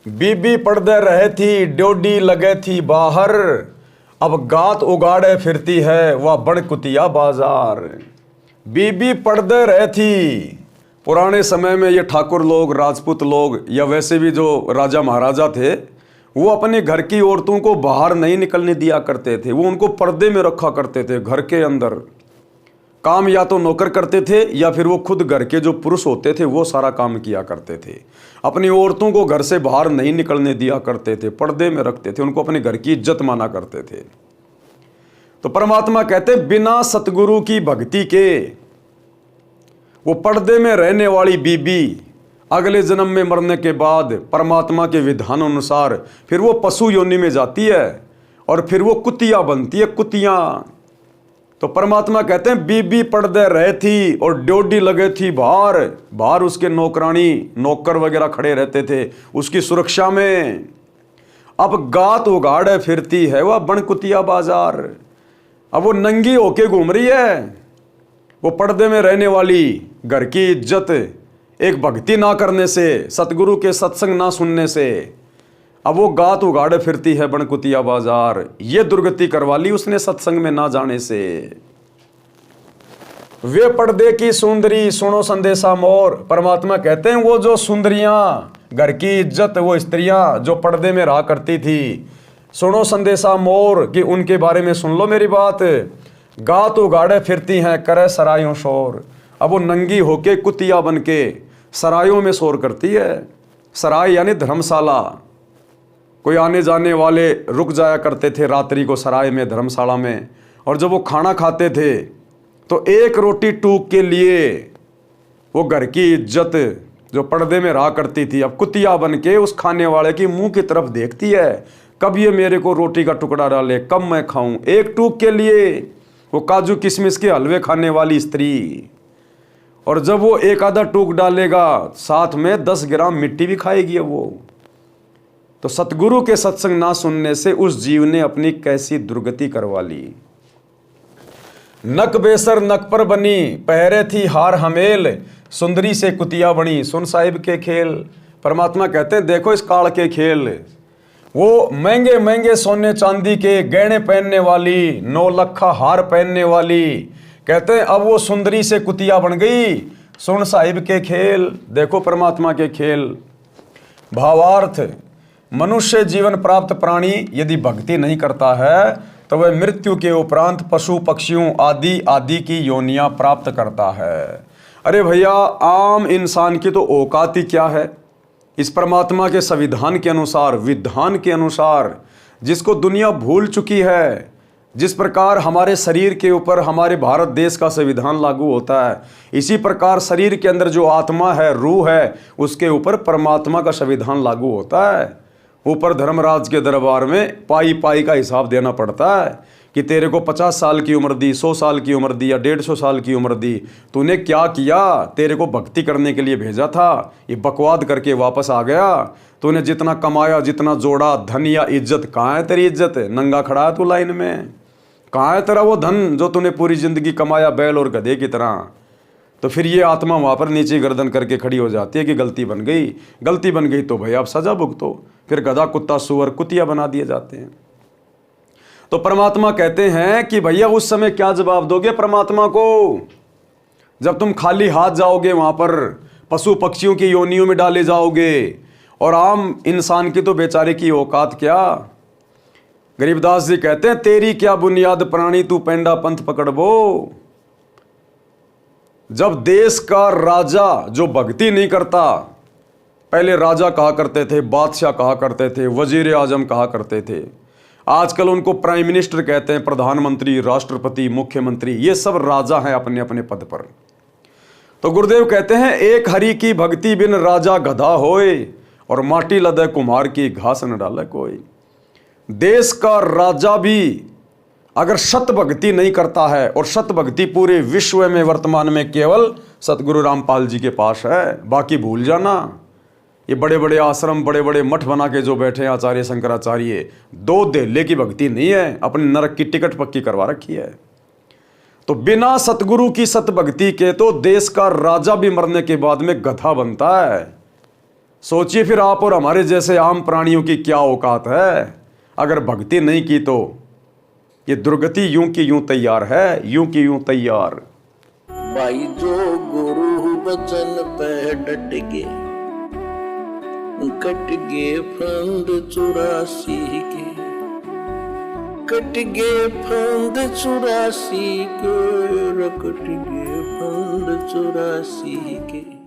बीबी पर्दे रहे थी, ड्योडी लगे थी बाहर, अब गात उगाड़े फिरती है वह बड़कुतिया बाजार। बीबी पर्दे रहे थी। पुराने समय में ये ठाकुर लोग, राजपूत लोग या वैसे भी जो राजा महाराजा थे, वो अपने घर की औरतों को बाहर नहीं निकलने दिया करते थे। वो उनको पर्दे में रखा करते थे। घर के अंदर काम या तो नौकर करते थे या फिर वो खुद घर के जो पुरुष होते थे वो सारा काम किया करते थे। अपनी औरतों को घर से बाहर नहीं निकलने दिया करते थे, पर्दे में रखते थे, उनको अपने घर की इज्जत माना करते थे। तो परमात्मा कहते बिना सतगुरु की भक्ति के वो पर्दे में रहने वाली बीबी अगले जन्म में मरने के बाद परमात्मा के विधान अनुसार फिर वो पशु योनि में जाती है और फिर वो कुतिया बनती है, कुतिया। तो परमात्मा कहते हैं बीबी पर्दे रहे थी और ड्योडी लगे थी बाहर। बाहर उसके नौकरानी, नौकर वगैरह खड़े रहते थे उसकी सुरक्षा में। अब गात उगाड़े फिरती है वह बणकुतिया बाजार। अब वो नंगी होके घूम रही है। वो पर्दे में रहने वाली घर की इज्जत एक भक्ति ना करने से, सतगुरु के सत्संग ना सुनने से, अब वो गात उगाड़े फिरती है बणकुतिया बाजार। ये दुर्गति करवा ली उसने सत्संग में ना जाने से। वे पर्दे की सुंदरी सुनो संदेशा मोर। परमात्मा कहते हैं वो जो सुंदरियां, घर की इज्जत, वो स्त्रियां जो पर्दे में रहा करती थी, सुनो संदेशा मोर कि उनके बारे में सुन लो मेरी बात। गात उगाड़े फिरती हैं करे सरायों शोर। अब वो नंगी होके कुतिया बन के सरायों में शोर करती है। सराय यानी धर्मशाला। कोई आने जाने वाले रुक जाया करते थे रात्रि को सराय में, धर्मशाला में, और जब वो खाना खाते थे तो एक रोटी टूक के लिए वो घर की इज्जत जो पर्दे में रहा करती थी अब कुतिया बन के उस खाने वाले की मुंह की तरफ देखती है, कब ये मेरे को रोटी का टुकड़ा डाले, कब मैं खाऊं। एक टूक के लिए वो काजू किशमिश के हलवे खाने वाली स्त्री, और जब वो एक आधा टूक डालेगा साथ में 10 ग्राम मिट्टी भी खाएगी वो। तो सतगुरु के सत्संग ना सुनने से उस जीव ने अपनी कैसी दुर्गति करवा ली। नक बेसर नक पर बनी, पहरे थी हार हमेल, सुंदरी से कुतिया बनी, सुन साहिब के खेल। परमात्मा कहते हैं देखो इस काल के खेल। वो महंगे महंगे सोने चांदी के गहने पहनने वाली, 9 लखा हार पहनने वाली, कहते हैं अब वो सुंदरी से कुतिया बन गई। सुन साहिब के खेल, देखो परमात्मा के खेल। भावार्थ, मनुष्य जीवन प्राप्त प्राणी यदि भक्ति नहीं करता है तो वह मृत्यु के उपरांत पशु पक्षियों आदि आदि की योनियां प्राप्त करता है। अरे भैया, आम इंसान की तो औकात ही क्या है। इस परमात्मा के संविधान के अनुसार, विधान के अनुसार, जिसको दुनिया भूल चुकी है, जिस प्रकार हमारे शरीर के ऊपर हमारे भारत देश का संविधान लागू होता है, इसी प्रकार शरीर के अंदर जो आत्मा है, रूह है, उसके ऊपर परमात्मा का संविधान लागू होता है। ऊपर धर्मराज के दरबार में पाई पाई का हिसाब देना पड़ता है कि तेरे को 50 साल की उम्र दी, 100 साल की उम्र दी या 150 साल की उम्र दी, तूने क्या किया। तेरे को भक्ति करने के लिए भेजा था, ये बकवाद करके वापस आ गया। तूने जितना कमाया, जितना जोड़ा, धन या इज्जत, कहाँ है तेरी इज्जत। नंगा खड़ा है तू लाइन में। कहाँ है तेरा वो धन जो तूने पूरी जिंदगी कमाया बैल और गधे की तरह। तो फिर ये आत्मा वहाँ पर नीचे गर्दन करके खड़ी हो जाती है कि गलती बन गई। गलती बन गई तो भाई आप सजा भुगतो। फिर गधा, कुत्ता, सुअर, कुतिया बना दिए जाते हैं। तो परमात्मा कहते हैं कि भैया उस समय क्या जवाब दोगे परमात्मा को, जब तुम खाली हाथ जाओगे वहाँ पर, पशु पक्षियों की योनियों में डाले जाओगे, और आम इंसान की तो बेचारे की औकात क्या। गरीबदास जी कहते हैं तेरी क्या बुनियाद प्राणी तू पेंडा पंथ पकड़बो। जब देश का राजा जो भक्ति नहीं करता, पहले राजा कहा करते थे, बादशाह कहा करते थे, वजीर आजम कहा करते थे, आजकल उनको प्राइम मिनिस्टर कहते हैं, प्रधानमंत्री, राष्ट्रपति, मुख्यमंत्री, ये सब राजा हैं अपने अपने पद पर। तो गुरुदेव कहते हैं एक हरि की भक्ति बिन राजा गधा होए, और माटी लदे कुम्हार की घास न डाले कोई। देश का राजा भी अगर सत भक्ति नहीं करता है, और सत भक्ति पूरे विश्व में वर्तमान में केवल सतगुरु रामपाल जी के पास है, बाकी भूल जाना। ये बड़े बड़े आश्रम, बड़े बड़े मठ बना के जो बैठे हैं आचार्य शंकराचार्य, 2 देले की भक्ति नहीं है, अपने नरक की टिकट पक्की करवा रखी है। तो बिना सतगुरु की सत भक्ति के तो देश का राजा भी मरने के बाद में गधा बनता है। सोचिए फिर आप और हमारे जैसे आम प्राणियों की क्या औकात है। अगर भक्ति नहीं की तो ये दुर्गति यूं की यूं तैयार है, यूं की यूं तैयार। भाई जो गुरु बचन पे डट गे, कट गे फंद 84 के, कट गे फंद 84 के, कट गे फंद 84 के।